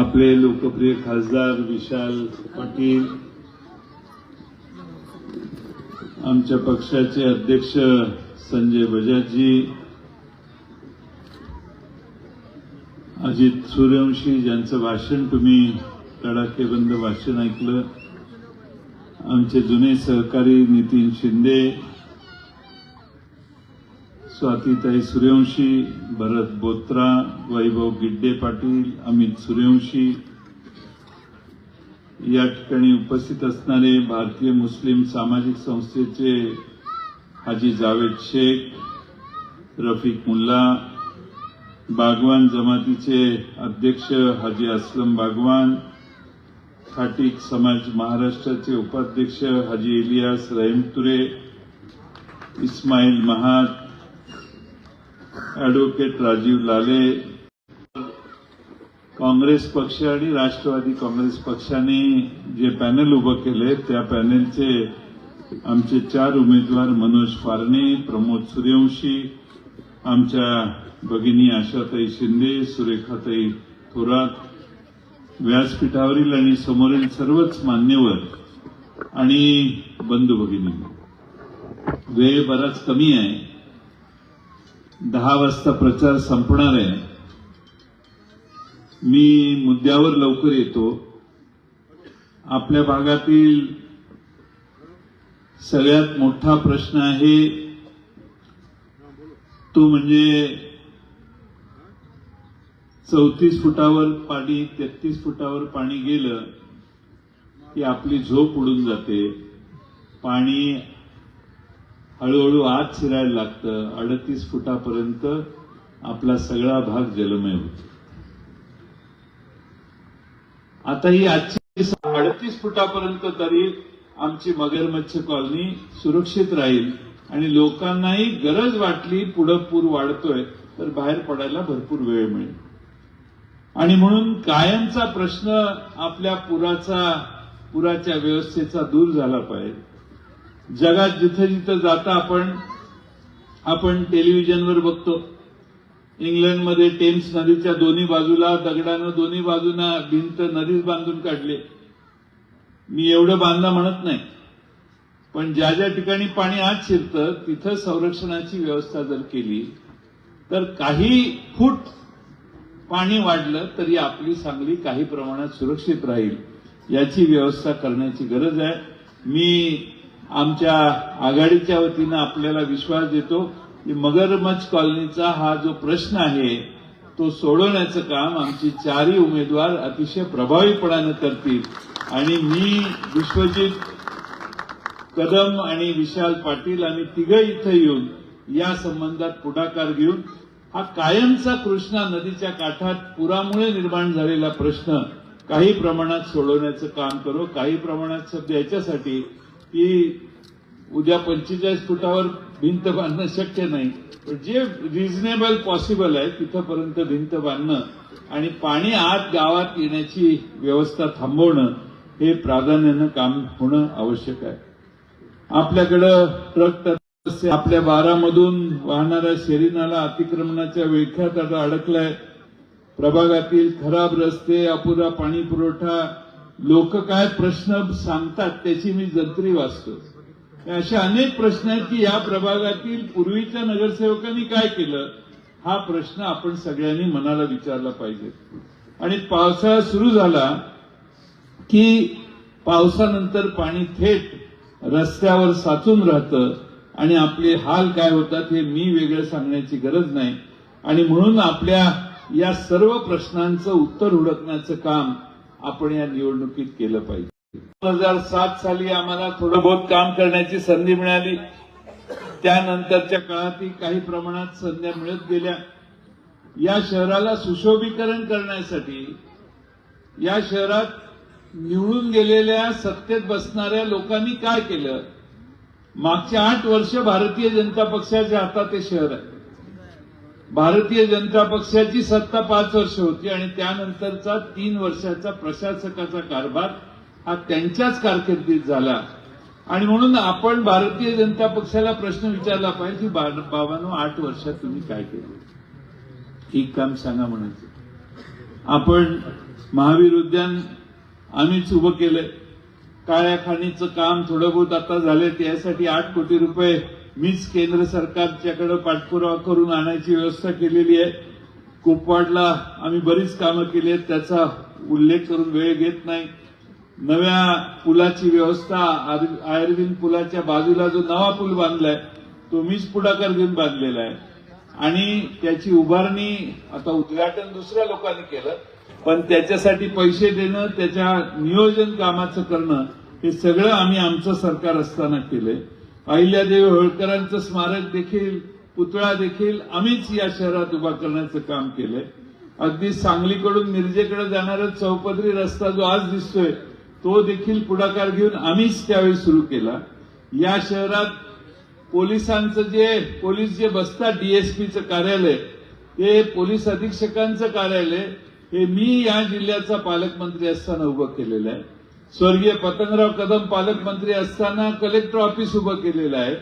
आपले लोकप्रिय खासदार विशाल पाटील, आमच्या पक्षाचे अध्यक्ष संजय बजाजजी, अजित सूर्यवंशी ज्यांचं भाषण तुम्ही तडाखेबंद भाषण ऐकलं, आमचे जुने सहकारी नितीन शिंदे, स्वातीताई सूर्यवंशी, भरत बोत्रा, वैभव गिड्डे पाटील, अमित सूर्यवंशी, या ठिकाणी उपस्थित असणारे भारतीय मुस्लिम सामाजिक संस्थेचे हाजी जावेद शेख, रफिक मुल्ला, बागवान जमातीचे अध्यक्ष हाजी असलम बागवान, खाटीक समाज महाराष्ट्राचे उपाध्यक्ष हाजी इलियास रहीमतुरे, इस्माईल महात, ॲडव्होकेट राजीव लाले, काँग्रेस पक्ष आणि राष्ट्रवादी काँग्रेस पक्षाने जे पॅनल उभं केले त्या पॅनलचे आमचे 4 उमेदवार मनोज फारणे, प्रमोद सूर्यवंशी, आमच्या भगिनी आशाताई शिंदे, सुरेखाताई थोरात, व्यासपीठावरील आणि समोरील सर्वच मान्यवर आणि बंधू भगिनी, वेळ बराच कमी आहे. 10 वाजता प्रचार संपणार आहे. मी मुद्द्यावर लवकर येतो. आपल्या भागातील सगळ्यात मोठा प्रश्न आहे तो म्हणजे 34 फुटावर पाणी, 33 फुटावर पाणी गेलं की आपली झोप उडून जाते. पाणी हळूहळू आत शिरायला लागतं. 38 फुटापर्यंत आपला सगळा भाग जलमय होतो. आता ही आजची 38 फुटापर्यंत तरी आमची मगरमच्छ कॉलनी सुरक्षित राहील आणि लोकांनाही गरज वाटली, पुढं पूर वाढतोय तर बाहेर पडायला भरपूर वेळ मिळेल. आणि म्हणून कायमचा प्रश्न आपल्या पुराच्या व्यवस्थेचा दूर झाला पाहिजे. जगात जिथं जिथं जाता आपण टेलिव्हिजनवर बघतो, इंग्लंडमध्ये टेम्स नदीच्या दोन्ही बाजूला दगडानं दोन्ही बाजूना भिंत नदीच बांधून काढले. मी एवढं बांधा म्हणत नाही, पण ज्या ज्या ठिकाणी पाणी आत शिरतं तिथं संरक्षणाची व्यवस्था जर केली तर काही फूट पाणी वाढलं तरी आपली सांगली काही प्रमाणात सुरक्षित राहील. याची व्यवस्था करण्याची गरज आहे. मी आमच्या आघाडीच्या वतीनं आपल्याला विश्वास देतो की मगरमच्छ कॉलनीचा हा जो प्रश्न आहे तो सोडवण्याचं काम आमचे 4ही उमेदवार अतिशय प्रभावीपणानं करतील. आणि मी विश्वजित कदम आणि विशाल पाटील आम्ही तिघं इथं येऊन या संबंधात पुढाकार घेऊन हा कायमचा कृष्णा नदीच्या काठात पुरामुळे निर्माण झालेला प्रश्न काही प्रमाणात सोडवण्याचं काम करू. काही प्रमाणात शब्द याच्यासाठी की उद्या 45 फुटावर भिंत बांधणं शक्य नाही, पण जे रिझनेबल पॉसिबल आहे तिथपर्यंत भिंत बांधणं आणि पाणी आत गावात येण्याची व्यवस्था थांबवणं हे प्राधान्यानं काम होणं आवश्यक आहे. आपल्याकडं ट्रक आपल्या बारामधून वाहणाऱ्या शेरीनाला अतिक्रमणाच्या विळख्यात आता अडकलाय. प्रभागातील खराब रस्ते, अपुरा पाणी पुरवठा, लोक काय प्रश्न सांगतात त्याची मी जंत्री वाचतो. असे अनेक प्रश्न आहेत की या प्रभागातील पूर्वीच्या नगरसेवकांनी काय केलं हा प्रश्न आपण सगळ्यांनी मनाला विचारला पाहिजे. आणि पावसाळा सुरू झाला की पावसानंतर पाणी थेट रस्त्यावर साचून राहतं आणि आपले हाल काय होतात हे मी वेगळं सांगण्याची गरज नाही. आणि म्हणून आपल्या या सर्व प्रश्नांचं उत्तर हुडकण्याचं काम आपण या निवडणुकीत केलं पाहिजे. 2007 साली आम्हाला थोडं बहुत काम करण्याची संधी मिळाली. त्यानंतरच्या काळातही काही प्रमाणात संध्या मिळत गेल्या. या शहराला सुशोभीकरण करण्यासाठी या शहरात निवडून गेलेल्या सत्तेत बसणाऱ्या लोकांनी काय केलं, मागची 8 वर्ष भारतीय जनता पक्षाच्या हातात हे शहर आहे. भारतीय जनता पक्षाची सत्ता 5 वर्ष होती आणि त्यानंतरचा 3 वर्षाचा प्रशासकाचा कारभार हा त्यांच्याच कारकिर्दीत झाला. आणि म्हणून आपण भारतीय जनता पक्षाला प्रश्न विचारला पाहिजे की बाबांनो 8 वर्षात तुम्ही काय केलं, एक काम सांगा म्हणायचं. आपण महावीर उद्यान आम्हीच उभं केलंय. काळ्या खाणीचं काम थोडं बहुत आता झालंय. त्यासाठी 8 कोटी रुपये मीच केंद्र सरकारच्याकडे पाठपुरावा करून आणायची व्यवस्था केलेली आहे. कुपवाडला आम्ही बरीच कामं केली आहेत, त्याचा उल्लेख करून वेळ घेत नाही. नव्या पुलाची व्यवस्था, आयर्विन पुलाच्या बाजूला जो नवा पूल बांधलाय तो मीच पुढाकार घेऊन बांधलेला आहे आणि त्याची उभारणी आता उद्घाटन दुसऱ्या लोकांनी केलं, पण त्याच्यासाठी पैसे देणं, त्याच्या नियोजन कामाचं करणं हे सगळं आम्ही आमचं सरकार असताना केलंय. अहिल्यादेवी होळकरांचं स्मारक देखील, पुतळा देखील आम्हीच या शहरात उभा करण्याचं काम केलंय. अगदी सांगलीकडून मिरजेकडे जाणारा चौपदरी रस्ता जो आज दिसतोय तो देखील पुढाकार घेऊन आम्हीच त्यावेळी सुरू केला. या शहरात पोलिसांचं पोलीस जे बसतात, डीएसपीचं कार्यालय, ते पोलीस अधीक्षकांचं कार्यालय हे मी या जिल्ह्याचा पालकमंत्री असताना उभं केलेलं आहे. स्वर्गीय पतंगराव कदम पालकमंत्री असताना कलेक्टर ऑफिस उभं केलेलं आहे.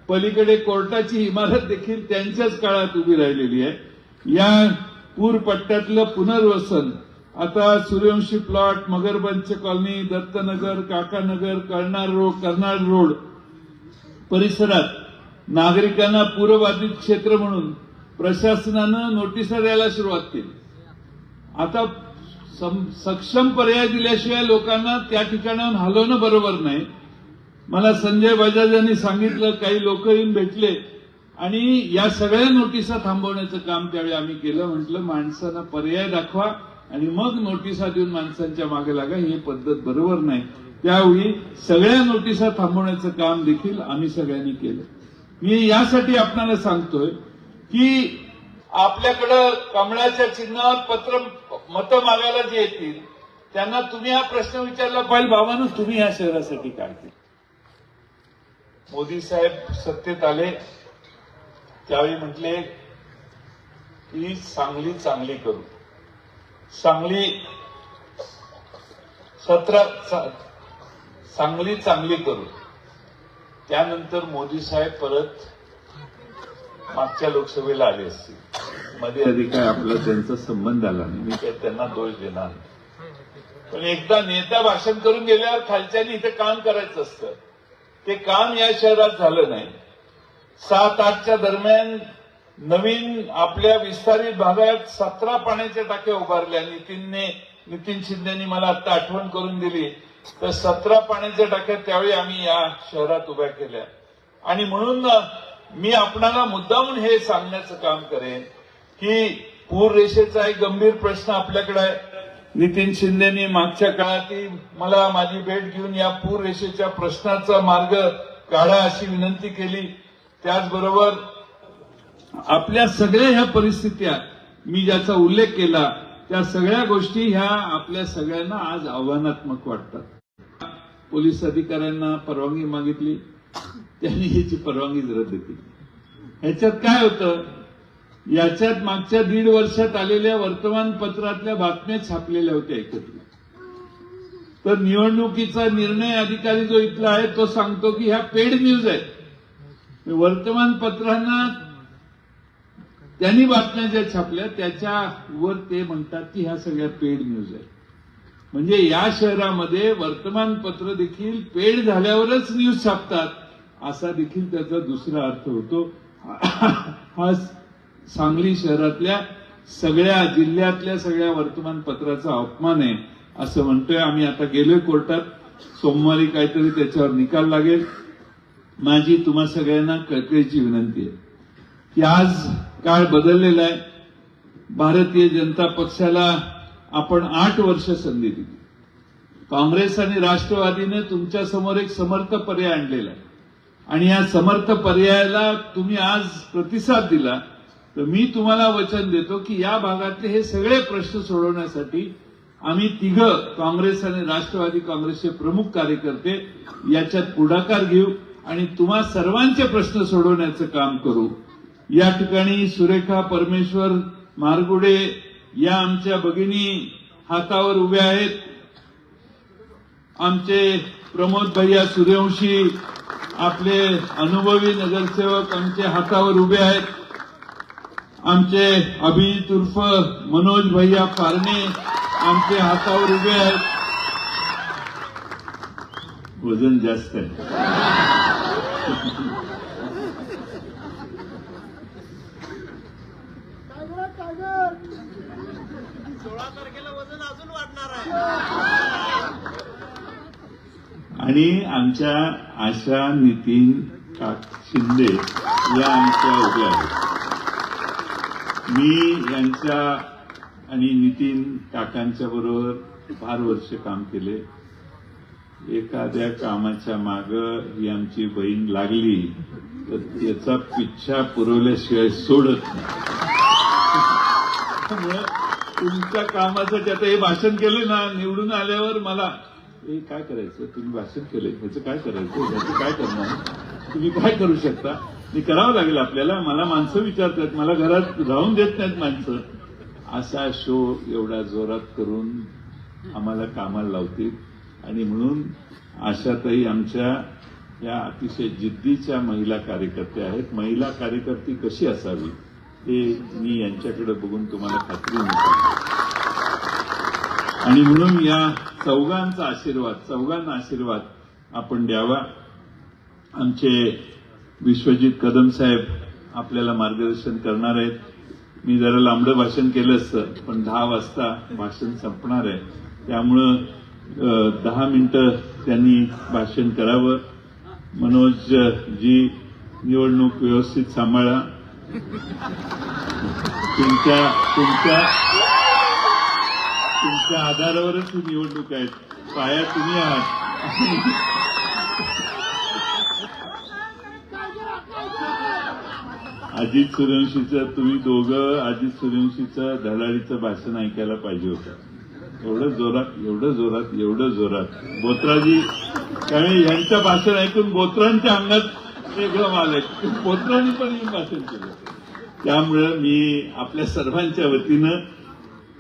पलीकडे कोर्टाची इमारत देखील त्यांच्याच काळात उभी राहिलेली आहे. या पूर पट्ट्यातलं पुनर्वसन आता Suryavanshi plot, Magarbanch colony, Dattanagar, Kakanagar, Karnal road परिसरात नागरिकांना पूरबाधित क्षेत्र म्हणून प्रशासनानं नोटिसा द्यायला सुरुवात केली. आता सक्षम पर्याय दिल्याशिवाय लोकांना त्या ठिकाणाहून हलवणं बरोबर नाही. मला संजय बजाज यांनी सांगितलं, काही लोक येऊन भेटले आणि या सगळ्या नोटिसा थांबवण्याचं काम त्यावेळी आम्ही केलं. म्हटलं माणसांना पर्याय दाखवा आणि मग नोटिसा देऊन माणसांच्या मागे लागा, ही पद्धत बरोबर नाही. त्यावेळी सगळ्या नोटिसा थांबवण्याचं काम देखील आम्ही सगळ्यांनी केलं. मी यासाठी आपल्याला सांगतोय की आपल्याकडं कमळाच्या चिन्हावर मतं मागायला जे येतील त्यांना तुम्ही हा प्रश्न विचारला पाहिजे, बाबांनो तुम्ही ह्या शहरासाठी काय केलं. मोदी साहेब सत्तेत आले त्यावेळी म्हटले की सांगली चांगली करू, सांगली चांगली करू. त्यानंतर मोदी साहेब परत मागच्या लोकसभेला आले असतील, मध्ये आधी काय आपला त्यांचा संबंध आला नाही, मी काय त्यांना दोष देणार नाही. पण एकदा नेता भाषण करून गेल्यावर खालच्यानी इथे काम करायचं असतं, ते काम या शहरात झालं नाही. 7-8च्या दरम्यान नवीन आपल्या विस्तारित भागात 17 पाण्याच्या टाक्या उभारल्या. नितीन शिंदेनी मला आता आठवण करून दिली, तर 17 पाण्याच्या टाक्या त्यावेळी आम्ही या शहरात उभ्या केल्या. आणि म्हणून मी आपणाला मुद्दामून हे सांगण्याचं काम करेन की पूर रेषेचा एक गंभीर प्रश्न आपल्याकडे आहे. नितीन शिंदेनी मागच्या काळात मला माझी भेट घेऊन या पूर रेषेच्या प्रश्नाचा मार्ग काढा अशी विनंती केली. त्याचबरोबर आपल्या सगळ्या ह्या परिस्थित्या मी ज्याचा उल्लेख केला त्या सगळ्या गोष्टी ह्या आपल्या सगळ्यांना आज आव्हानात्मक वाटतात. पोलीस अधिकाऱ्यांना परवानगी मागितली, त्यांनी ह्याची परवानगीच रद्द केली. ह्याच्यात काय होतं, याच्यात मागच्या 1.5 वर्षात आलेल्या वर्तमानपत्रातल्या बातम्या छापलेल्या होत्या एकत्र. तर निवडणुकीचा निर्णय अधिकारी जो इथला आहे तो सांगतो की ह्या पेड न्यूज आहेत. वर्तमानपत्रांना त्यांनी बातम्या ज्या छापल्या त्याच्यावर ते म्हणतात की ह्या सगळ्या पेड न्यूज आहेत. म्हणजे या शहरामध्ये वर्तमानपत्र देखील पेड झाल्यावरच न्यूज छापतात असा देखील त्याचा दुसरा अर्थ होतो. हा सांगली शहरातल्या सगळ्या जिल्ह्यातल्या सगळ्या वर्तमानपत्राचा अपमान आहे असं म्हणतोय. आम्ही आता गेलोय कोर्टात, सोमवारी काहीतरी त्याच्यावर निकाल लागेल. माझी तुम्हा सगळ्यांना कळकळीची विनंती आहे की आज काळ बदललेला आहे. भारतीय जनता पक्षाला आपण 8 वर्ष संधी दिली. काँग्रेस आणि राष्ट्रवादीने तुमच्या समोर एक समर्थ पर्याय आणलेला आहे आणि या समर्थ पर्यायाला तुम्ही आज प्रतिसाद दिला. तर मी तुम्हाला वचन देतो की या भागातले हे सगळे प्रश्न सोडवण्यासाठी आम्ही तिघं, काँग्रेस आणि राष्ट्रवादी काँग्रेसचे प्रमुख कार्यकर्ते याच्यात पुढाकार घेऊ आणि तुम्हा सर्वांचे प्रश्न सोडवण्याचं काम करू. या ठिकाणी सुरेखा परमेश्वर मारगुडे या आमच्या भगिनी हातावर उभ्या आहेत. आमचे प्रमोद भैया सूर्यवंशी आपले अनुभवी नगरसेवक आमच्या हातावर उभे आहेत. आमचे अभिजित उर्फ मनोज भैया फारणे आमचे हातावर उभे आहेत. वजन जास्त आहे. आणि आमच्या आशा नितीन शिंदे या आमच्या उभ्या आहेत. मी यांच्या आणि नितीन काकांच्या बरोबर फार वर्ष काम केले. एखाद्या कामाच्या मागं ही आमची बहीण लागली तर त्याचा पिच्छा पुरवल्याशिवाय सोडत नाही. त्यामुळे तुमच्या कामासाठी आता हे भाषण केलं ना, निवडून आल्यावर मला हे काय करायचं, तुम्ही भाषण केलंय ह्याचं काय करायचं, ह्याचं काय करणार, तुम्ही काय करू शकता, हे करावं लागेल आपल्याला. मला माणसं विचारतात, मला घरात राहून देत नाहीत माणसं. असा शो एवढा जोरात करून आम्हाला कामाला लावतील. आणि म्हणून आशाताई आमच्या या अतिशय जिद्दीच्या महिला कार्यकर्त्या आहेत. महिला कार्यकर्ती कशी असावी हे मी यांच्याकडे बघून तुम्हाला खात्री मिळते. आणि म्हणून या चौघांचा आशीर्वाद, चौघांना आशीर्वाद आपण द्यावा. आमचे विश्वजित कदम साहेब आपल्याला मार्गदर्शन करणार आहेत. मी जरा लांबडं भाषण केलं असतं, पण 10 वाजता भाषण संपणार आहे. त्यामुळं 10 मिनिटं त्यांनी भाषण करावं. मनोज जी निवडणूक व्यवस्थित सांभाळा. तुमच्या आधारावरच ही निवडणूक आहे. पाया तुम्ही आहात. अजित सूर्यवंशीचं तुम्ही दोघं अजित सूर्यवंशीचं धडाडीचं भाषण ऐकायला पाहिजे होतं. एवढं जोरात बोत्राजी, त्यामुळे यांचं भाषण ऐकून बोत्रांच्या अंगात वेगळं आलंय. बोत्रांनी पण येऊन भाषण केलं. त्यामुळं मी आपल्या सर्वांच्या वतीनं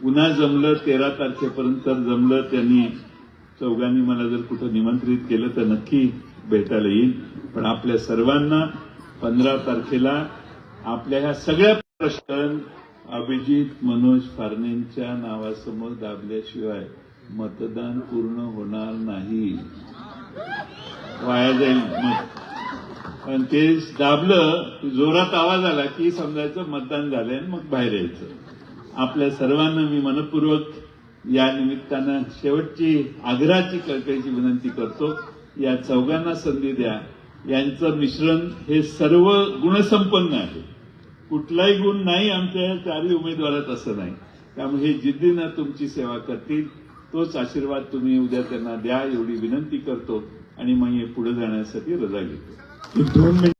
पुन्हा जमलं 13 तारखेपर्यंत जमलं. त्यांनी चौघांनी मला जर कुठं निमंत्रित केलं तर नक्की भेटायला येईल. पण आपल्या सर्वांना 15 तारखेला आपल्या ह्या सगळ्या प्रश्न अभिजित मनोज फारणेंच्या नावासमोर दाबल्याशिवाय मतदान पूर्ण होणार नाही. वाया जाईल मत. पण ते दाबलं, जोरात आवाज आला की समजायचं मतदान झालंय, मग बाहेर यायचं. आपल्या सर्वांना मी मनपूर्वक या निमित्तानं शेवटची आग्रहाची कळकळीची विनंती करतो. या चौघांना संधी द्या. यांचं मिश्रण हे सर्व गुणसंपन्न आहे. कुठलाही गुण नाही आमच्या 4 उमेदवारात असं नाही. त्यामुळे हे जिद्दीनं तुमची सेवा करतील. तोच आशीर्वाद तुम्ही उद्या त्यांना द्या एवढी विनंती करतो. आणि मग हे पुढे जाण्यासाठी रजा घेतो. 2 मिनिट